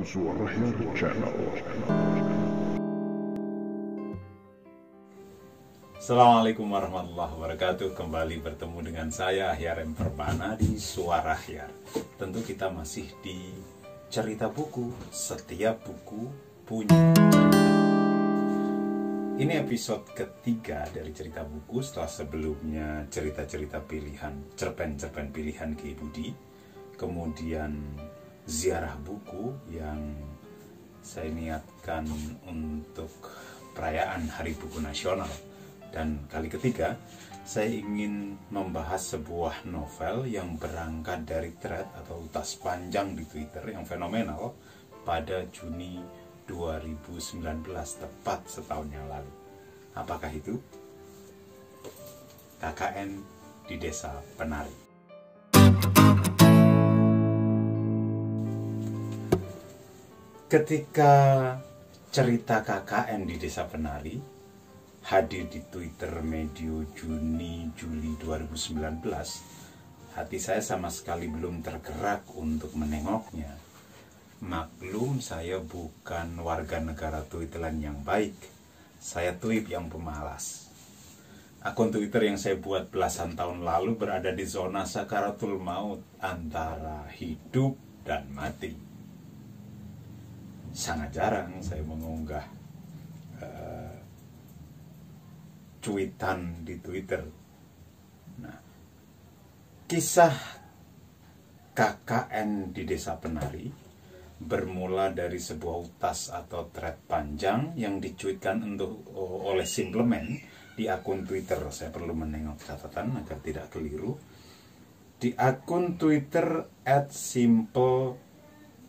Suarahyar Channel. Assalamualaikum warahmatullahi wabarakatuh. Kembali bertemu dengan saya Ahyar M. Perbana di Suara Ahyar. Tentu kita masih di cerita buku. Setiap buku punya cerita. Ini episode ketiga dari cerita buku setelah sebelumnya cerita-cerita pilihan, cerpen-cerpen pilihan Ki Budi. Kemudian ziarah buku yang saya niatkan untuk perayaan Hari Buku Nasional. Dan kali ketiga, saya ingin membahas sebuah novel yang berangkat dari thread atau utas panjang di Twitter yang fenomenal pada Juni 2019, tepat setahun yang lalu. Apakah itu? KKN di Desa Penari. Ketika cerita KKN di Desa Penari hadir di Twitter medio Juni-Juli 2019, hati saya sama sekali belum tergerak untuk menengoknya. Maklum, saya bukan warga negara Twitteran yang baik. Saya tweet yang pemalas. Akun Twitter yang saya buat belasan tahun lalu berada di zona sakaratul maut antara hidup dan mati. Sangat jarang saya mengunggah cuitan di Twitter. Nah, kisah KKN di Desa Penari bermula dari sebuah utas atau thread panjang yang dicuitkan oleh Simpleman di akun Twitter. Saya perlu menengok catatan agar tidak keliru. Di akun Twitter @simple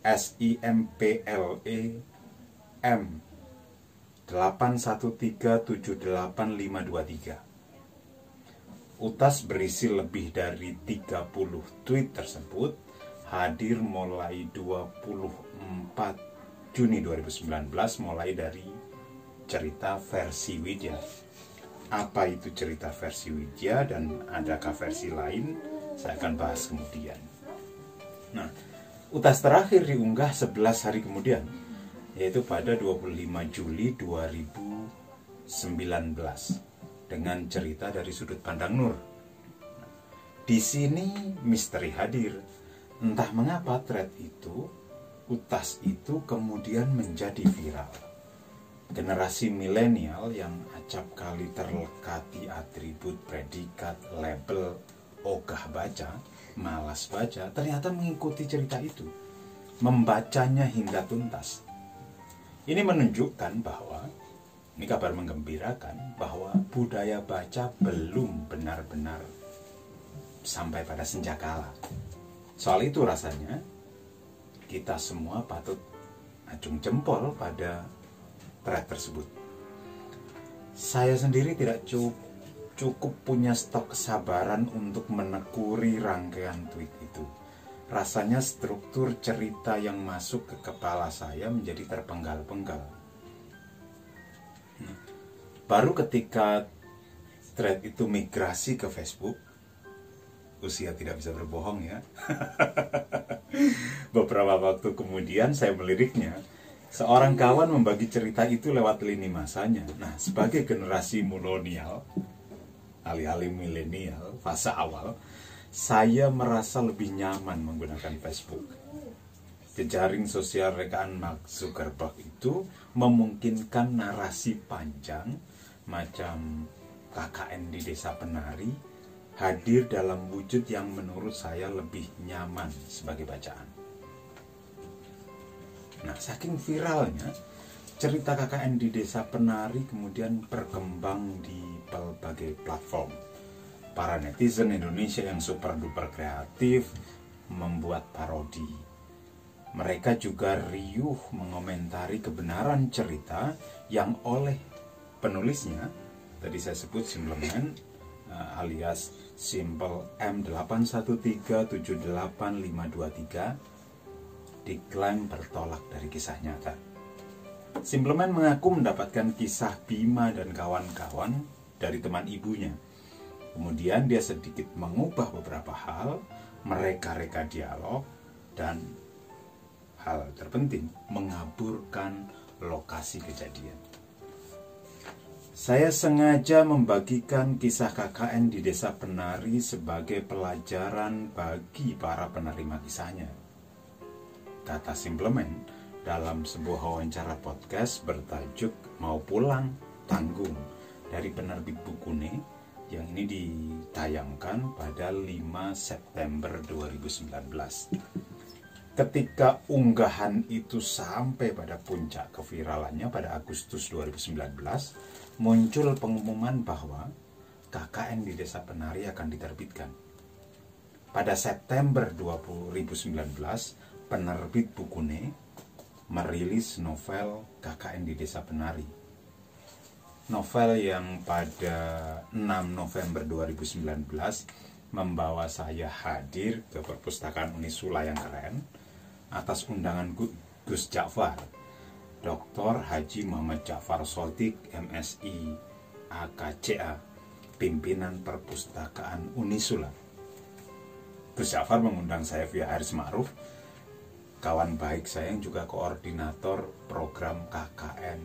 SIMPLEM 813785523. Utas berisi lebih dari 30 tweet tersebut hadir mulai 24 Juni 2019 mulai dari cerita versi Widya. Apa itu cerita versi Widya dan adakah versi lain? Saya akan bahas kemudian. Nah, utas terakhir diunggah 11 hari kemudian, yaitu pada 25 Juli 2019 dengan cerita dari sudut pandang Nur. Di sini misteri hadir. Entah mengapa thread itu, utas itu kemudian menjadi viral. Generasi milenial yang acap kali terlekati atribut, predikat, label, ogah baca, malas baca, ternyata mengikuti cerita itu, membacanya hingga tuntas. Ini menunjukkan bahwa, ini kabar menggembirakan, bahwa budaya baca belum benar-benar sampai pada senjakala. Soal itu rasanya, kita semua patut acung jempol pada thread tersebut. Saya sendiri tidak cukup punya stok kesabaran untuk menekuri rangkaian tweet itu. Rasanya struktur cerita yang masuk ke kepala saya menjadi terpenggal-penggal. Baru ketika thread itu migrasi ke Facebook, usia tidak bisa berbohong ya. Beberapa waktu kemudian saya meliriknya. Seorang kawan membagi cerita itu lewat lini masanya. Nah, sebagai generasi milenial, alih-alih milenial, fase awal, saya merasa lebih nyaman menggunakan Facebook. Jejaring sosial rekaan Mark Zuckerberg itu memungkinkan narasi panjang macam KKN di Desa Penari hadir dalam wujud yang menurut saya lebih nyaman sebagai bacaan. Nah, saking viralnya, cerita KKN di Desa Penari kemudian berkembang di berbagai platform. Para netizen Indonesia yang super duper kreatif membuat parodi. Mereka juga riuh mengomentari kebenaran cerita yang oleh penulisnya, tadi saya sebut Simpleman alias Simple M81378523, diklaim bertolak dari kisah nyata. Simpleman mengaku mendapatkan kisah Bima dan kawan-kawan dari teman ibunya. Kemudian dia sedikit mengubah beberapa hal, mereka-reka dialog, dan hal terpenting, mengaburkan lokasi kejadian. Saya sengaja membagikan kisah KKN di Desa Penari sebagai pelajaran bagi para penerima kisahnya. Kata Simplemen dalam sebuah wawancara podcast bertajuk Mau Pulang Tanggung dari penerbit Bukune, yang ini ditayangkan pada 5 September 2019. Ketika unggahan itu sampai pada puncak keviralannya pada Agustus 2019, muncul pengumuman bahwa KKN di Desa Penari akan diterbitkan. Pada September 2019, penerbit Bukune merilis novel KKN di Desa Penari. Novel yang pada 6 November 2019 membawa saya hadir ke perpustakaan Unisula yang keren atas undangan Gus Ja'far, Dr. Haji Muhammad Ja'far Shodiq, MSI, AKCA, pimpinan perpustakaan Unisula. Gus Ja'far mengundang saya via Haris Ma'ruf, kawan baik saya yang juga koordinator program KKN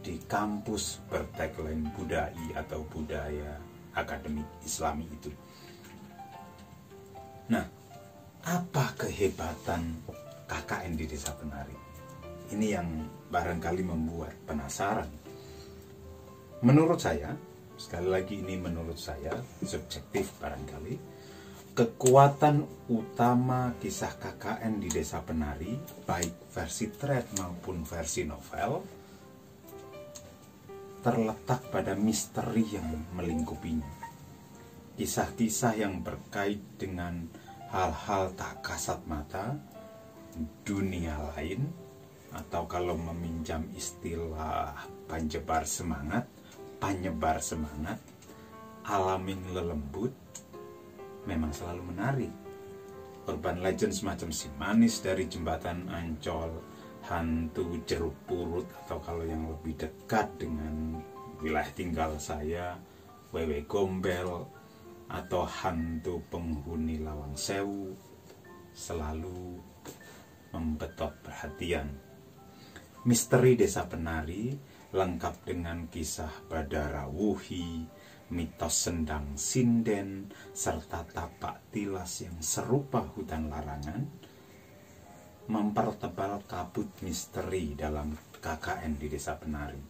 di kampus bertagline Budai atau Budaya Akademik Islami itu. Nah, apa kehebatan KKN di Desa Penari? Ini yang barangkali membuat penasaran. Menurut saya, sekali lagi ini menurut saya, subjektif barangkali, kekuatan utama kisah KKN di Desa Penari, baik versi thread maupun versi novel, terletak pada misteri yang melingkupinya. Kisah-kisah yang berkait dengan hal-hal tak kasat mata, dunia lain, atau kalau meminjam istilah penyebar semangat, alamin lelembut, memang selalu menarik. Urban legend semacam si manis dari jembatan Ancol, hantu Jeruk Purut, atau kalau yang lebih dekat dengan wilayah tinggal saya, Wewe Gombel, atau hantu penghuni Lawang Sewu, selalu membetot perhatian. Misteri Desa Penari lengkap dengan kisah Badara Wuhi, mitos Sendang Sinden, serta tapak tilas yang serupa hutan larangan, mempertebal kabut misteri dalam KKN di Desa Penari.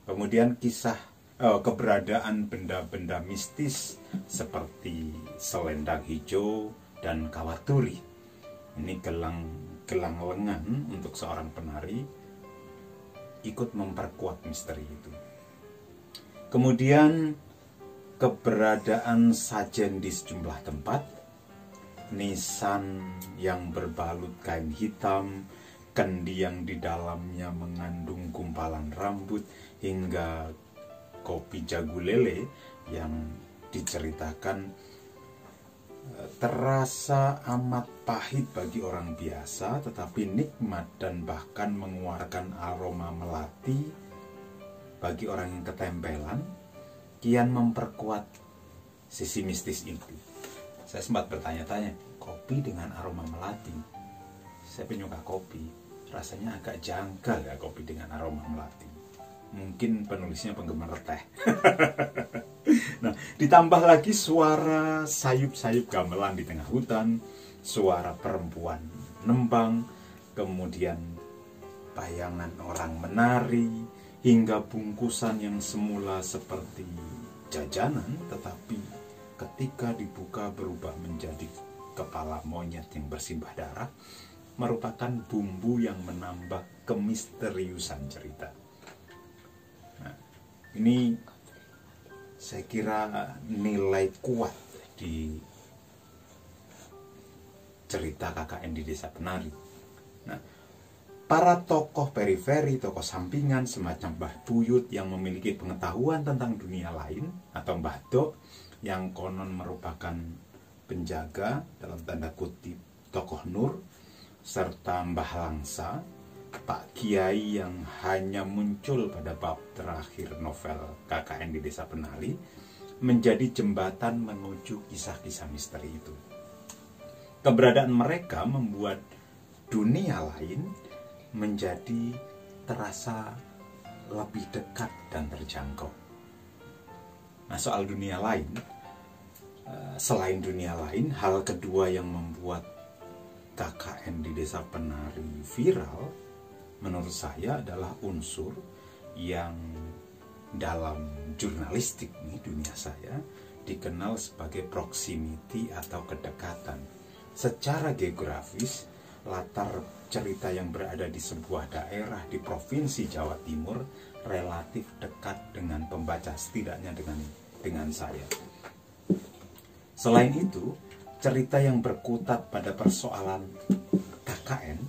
Kemudian kisah keberadaan benda-benda mistis seperti selendang hijau dan kawat turi. Ini gelang lengan untuk seorang penari, ikut memperkuat misteri itu. Kemudian keberadaan sajen di sejumlah tempat, nisan yang berbalut kain hitam, kendi yang di dalamnya mengandung gumpalan rambut, hingga kopi jagu lele yang diceritakan terasa amat pahit bagi orang biasa, tetapi nikmat dan bahkan mengeluarkan aroma melati bagi orang yang ketempelan, kian memperkuat sisi mistis itu. Saya sempat bertanya-tanya, kopi dengan aroma melati? Saya penyuka kopi, rasanya agak janggal ya kopi dengan aroma melati. Mungkin penulisnya penggemar teh. Nah, ditambah lagi suara sayup-sayup gamelan di tengah hutan, suara perempuan nembang, kemudian bayangan orang menari, hingga bungkusan yang semula seperti jajanan, tetapi ketika dibuka berubah menjadi kepala monyet yang bersimbah darah, merupakan bumbu yang menambah kemisteriusan cerita. Nah, ini saya kira nilai kuat di cerita KKN di Desa Penari. Nah, para tokoh periferi, tokoh sampingan semacam Mbah Buyut yang memiliki pengetahuan tentang dunia lain, atau Mbah Dok yang konon merupakan penjaga dalam tanda kutip tokoh Nur, serta Mbah Langsa, Pak Kiai yang hanya muncul pada bab terakhir novel KKN di Desa Penari, menjadi jembatan menuju kisah-kisah misteri itu. Keberadaan mereka membuat dunia lain menjadi terasa lebih dekat dan terjangkau. Nah, soal dunia lain, selain dunia lain, hal kedua yang membuat KKN di Desa Penari viral menurut saya adalah unsur yang dalam jurnalistik nih, dunia saya, dikenal sebagai proximity atau kedekatan. Secara geografis, latar cerita yang berada di sebuah daerah di Provinsi Jawa Timur relatif dekat dengan pembaca, setidaknya dengan saya. Selain itu, cerita yang berkutat pada persoalan KKN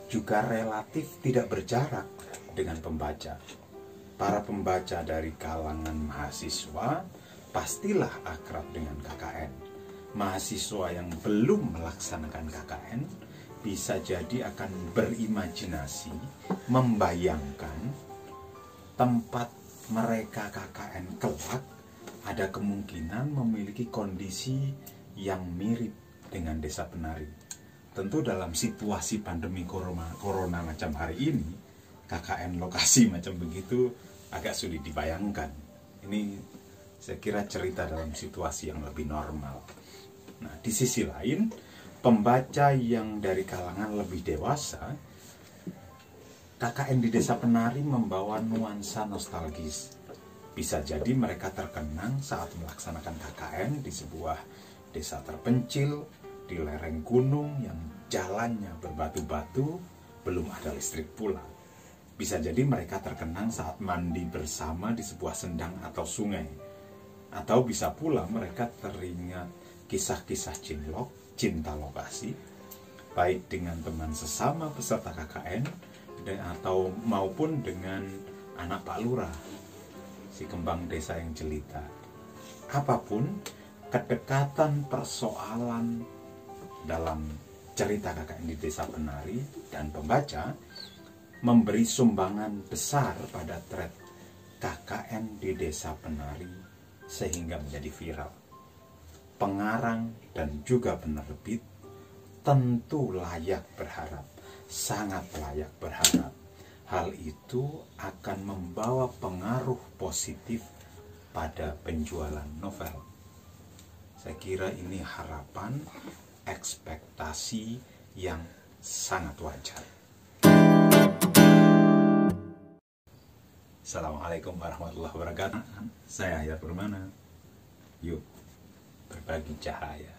juga relatif tidak berjarak dengan pembaca. Para pembaca dari kalangan mahasiswa pastilah akrab dengan KKN. Mahasiswa yang belum melaksanakan KKN bisa jadi akan berimajinasi, membayangkan tempat mereka KKN kelak ada kemungkinan memiliki kondisi yang mirip dengan Desa Penari. Tentu dalam situasi pandemi corona macam hari ini, KKN lokasi macam begitu agak sulit dibayangkan. Ini saya kira cerita dalam situasi yang lebih normal. Nah, di sisi lain, pembaca yang dari kalangan lebih dewasa, KKN di Desa Penari membawa nuansa nostalgis. Bisa jadi mereka terkenang saat melaksanakan KKN di sebuah desa terpencil, di lereng gunung yang jalannya berbatu-batu, belum ada listrik pula. Bisa jadi mereka terkenang saat mandi bersama di sebuah sendang atau sungai. Atau bisa pula mereka teringat kisah-kisah cinta lokasi, baik dengan teman sesama peserta KKN, atau maupun dengan anak Pak Lurah, si kembang desa yang jelita. Apapun, kedekatan persoalan dalam cerita KKN di Desa Penari dan pembaca memberi sumbangan besar pada thread KKN di Desa Penari sehingga menjadi viral. Pengarang dan juga penerbit tentu layak berharap, sangat layak berharap hal itu akan membawa pengaruh positif pada penjualan novel. Saya kira ini harapan, ekspektasi yang sangat wajar. Assalamualaikum warahmatullahi wabarakatuh. Saya Hayat Permana. Yuk berbagi cahaya.